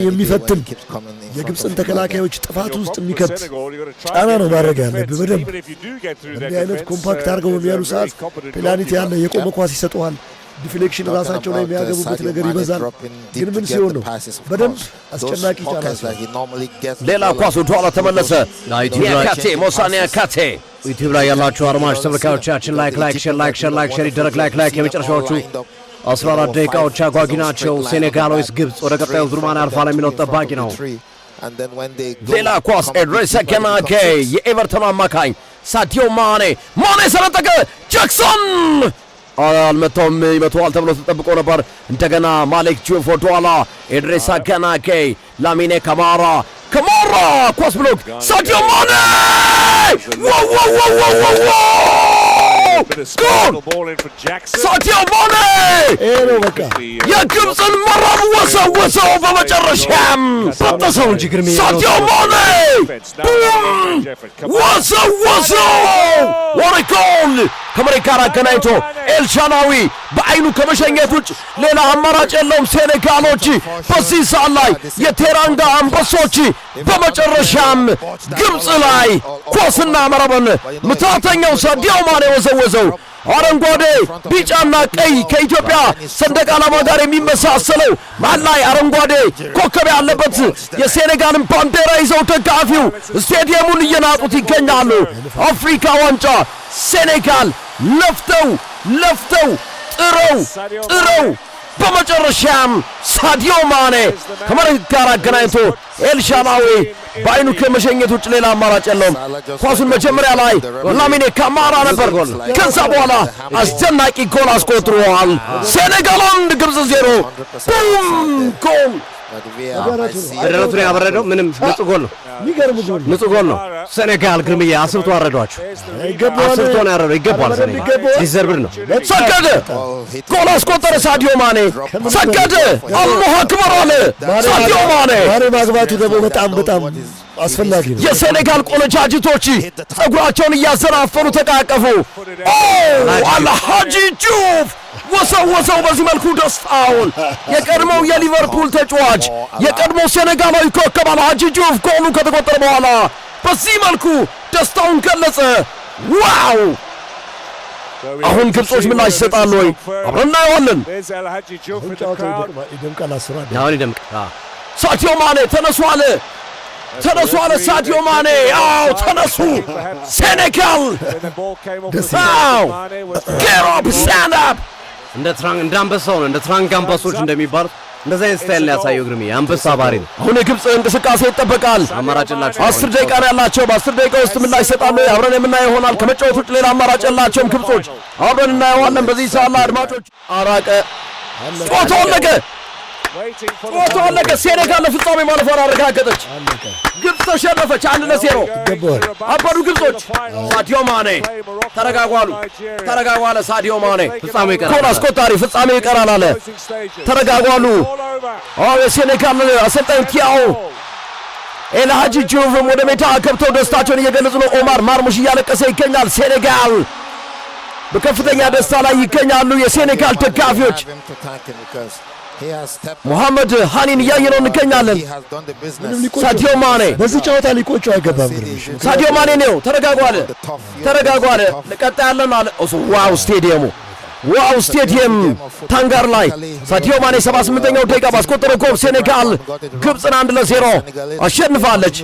የሚፈትን የግብፅን ተከላካዮች ጥፋት ውስጥ የሚከት ጫና ነው ማድረግ ያለብህ። በደንብ እንዲህ አይነት ኮምፓክት አድርገው በሚያሉ ሰዓት ፔናልቲ ያለ የቆመ ኳስ ይሰጠዋል። ዲፍሌክሽን ራሳቸው ላይ የሚያገቡበት ነገር ይበዛል። ግን ምን ሲሆን ነው በደንብ አስጨናቂ ጫና። ሌላ ኳስ ወደ ኋላ ተመለሰ። ኒያካቴ ሞሳኔ ኒያካቴ ዩቲዩብ ላይ ያላችሁ አድማጭ ተመልካቾቻችን ላይክ ይደረግ። ላይክ የመጨረሻዎቹ 14 ደቂቃዎች አጓጊ ናቸው። ሴኔጋል ወይስ ግብፅ ወደ ቀጣዩ ዙር ማን ያልፋል የሚለው ጠባቂ ነው። ሌላ ኳስ ኤድሬሳ ገናኬ የኤቨርተን አማካኝ ሳዲዮ ማኔ ሰነጠቀ። ጃክሰን አልመታውም። ይመታዋል ተብሎ ተጠብቆ ነበር። እንደገና ማሌክ ጁፍ ወደኋላ ኤድሬሳ ገናኬ ላሚኔ ካማራ ኳስ ብሎክ ሳዲዮ ማኔ ሳዲዮ ማኔ የግብፅን መረብ ወሰወሰው። በመጨረሻም በጠሰው እንጂ ግርሜ ሳዲዮ ማኔ ወሰወሰው። ወሪኮል ከመሬት ጋር አገናኝቶ ኤልሻናዊ በአይኑ ከመሸኘት ውጭ ሌላ አማራጭ የለውም። ሴኔጋሎች በዚህ ሰዓት ላይ የቴራንጋ አንበሶች በመጨረሻም ግብፅ ላይ ኳስና መረብን ምታተኛው ሳዲዮ ማኔ ወዘወዘው። አረንጓዴ ቢጫና ቀይ ከኢትዮጵያ ሰንደቅ ዓላማ ጋር የሚመሳሰለው መሃል ላይ አረንጓዴ ኮከብ ያለበት የሴኔጋልን ባንዲራ ይዘው ደጋፊው ስቴዲየሙን እየናጡት ይገኛሉ። አፍሪካ ዋንጫ ሴኔጋል ለፍተው ጥረው በመጨረሻም ሳዲዮ ማኔ ከመሬት ጋር አገናኝቶ ኤልሻናዊ በአይኑ ከመሸኘት ውጭ ሌላ አማራጭ የለውም። ኳሱን መጀመሪያ ላይ ላሚኔ ካማራ ነበር ጎል። ከዛ በኋላ አስደናቂ ጎል አስቆጥሯል። ሴኔጋል 1 ግብፅ 0 ጎል። ደረቱን ያበረደው ምንም ንጹህ ጎል ነው። ንጹህ ጎል ነው። ሴኔጋል ግርምዬ አስብቶ አረዷቸው። አስብቶ ነው ያረደው። ይገባል። ሴኔጋል ዲዘርቭድ ነው። ሰገደ ጎል አስቆጠረ። ሳዲዮ ማኔ ሰገደ። አላሁ አክበር አለ ሳዲዮ ማኔ። ማግባቱ ደግሞ በጣም አስፈላጊ ነው። የሴኔጋል ቆነጃጅቶች ጸጉራቸውን እያዘናፈኑ ተቃቀፉ። አልሃጂ ጁፍ ወሰወሰው። በዚህ መልኩ ደስታውን የቀድሞው የሊቨርፑል ተጫዋች የቀድሞው ሴኔጋላዊ ኮከብ አልሃጂ ጁፍ ጎሉ ከተቆጠረ በኋላ በዚህ መልኩ ደስታውን ገለጸ። ዋው! አሁን ግብጾች ምላሽ ይሰጣሉ ወይ? አብረን እናየዋለን። አሁን ይደምቃል። ሳዲዮ ማኔ ተነሱ አለ ሳዲዮ ማኔ። ተነሱ ሴኔጋል። ጌት አፕ ስታንድ አፕ። እንደ አንበሳው ነው። እንደ ትራንክ አንበሶች እንደሚባሉት እንደዛ አይነት ስታይል ነው ያሳየው ግርሜ። አንበሳ ባህሪ ነው። አሁን የግብፅ እንቅስቃሴ ይጠበቃል። አማራጭላቸው 10 ደቂቃ ነው ያላቸው። በ10 ደቂቃ ውስጥ ምላሽ ይሰጣሉ። አብረን የምናየው ይሆናል። ከመጫወት ውጭ ሌላ አማራጭ የላቸውም ግብጾች። አብረን እናየዋለን። በዚህ ሰዓት ላይ አድማጮች አራቀ ጨዋታው አለቀ። ሴኔጋል ለፍጻሜ ማለፏን አረጋገጠች። ግብፅ ተሸነፈች 1-0። አበዱ ግብጾች። ሳዲዮ ማኔ ተረጋጓለ። ሳዲዮ ማኔ ጎል አስቆጣሪ ፍጻሜ ይቀራል አለ። ተረጋጓሉ። የሴኔጋል አሰልጣኝ ቲያው ኤልሃጂ ጁፍም ወደ ሜዳ ገብተው ደስታቸውን እየገለጹ ነው። ኦማር ማርሙሽ እያለቀሰ ይገኛል። ሴኔጋል በከፍተኛ ደስታ ላይ ይገኛሉ። የሴኔጋል ደጋፊዎች ሙሐመድ ሃኒን እያየነው እንገኛለን። ሳዲዮ ማኔ በዚህ ጨዋታ ሊቆጨው አይገባም። ሳዲዮ ማኔ ነው። ተረጋጓለ። ለቀጣይ ያለን አለ። ዋው ስቴዲየም ታንጋር ላይ ሳዲዮ ማኔ 78ኛው ደቂቃ ባስቆጠረው ጎል ሴኔጋል ግብፅን 1-0 አሸንፋለች።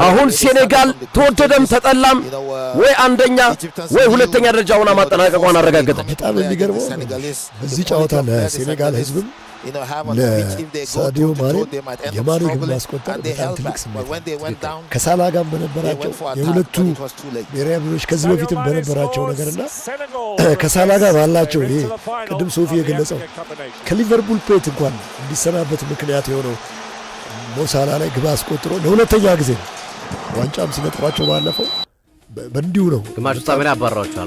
አሁን ሴኔጋል ተወደደም ተጠላም ወይ አንደኛ ወይ ሁለተኛ ደረጃውን ማጠናቀቋን አረጋገጠች። በጣም የሚገርመው በዚህ ጨዋታ ለሴኔጋል ህዝብም ለሳዲዮ ማኔ የማኔ ግብ ማስቆጠር በጣም ትልቅ ስሜት ከሳላ ጋር በነበራቸው የሁለቱ ብሔራዊ ቡድኖች ከዚህ በፊትም በነበራቸው ነገርና ከሳላ ጋር ባላቸው ይሄ ቅድም ሶፊ የገለጸው ከሊቨርፑል ፔት እንኳን እንዲሰናበት ምክንያት የሆነው ሞሳላ ላይ ግብ አስቆጥሮ ለሁለተኛ ጊዜ ዋንጫም ሲነጥሯቸው ባለፈው በእንዲሁ ነው። ግማሽ ፍጻሜ ላይ አባረዋቸዋል።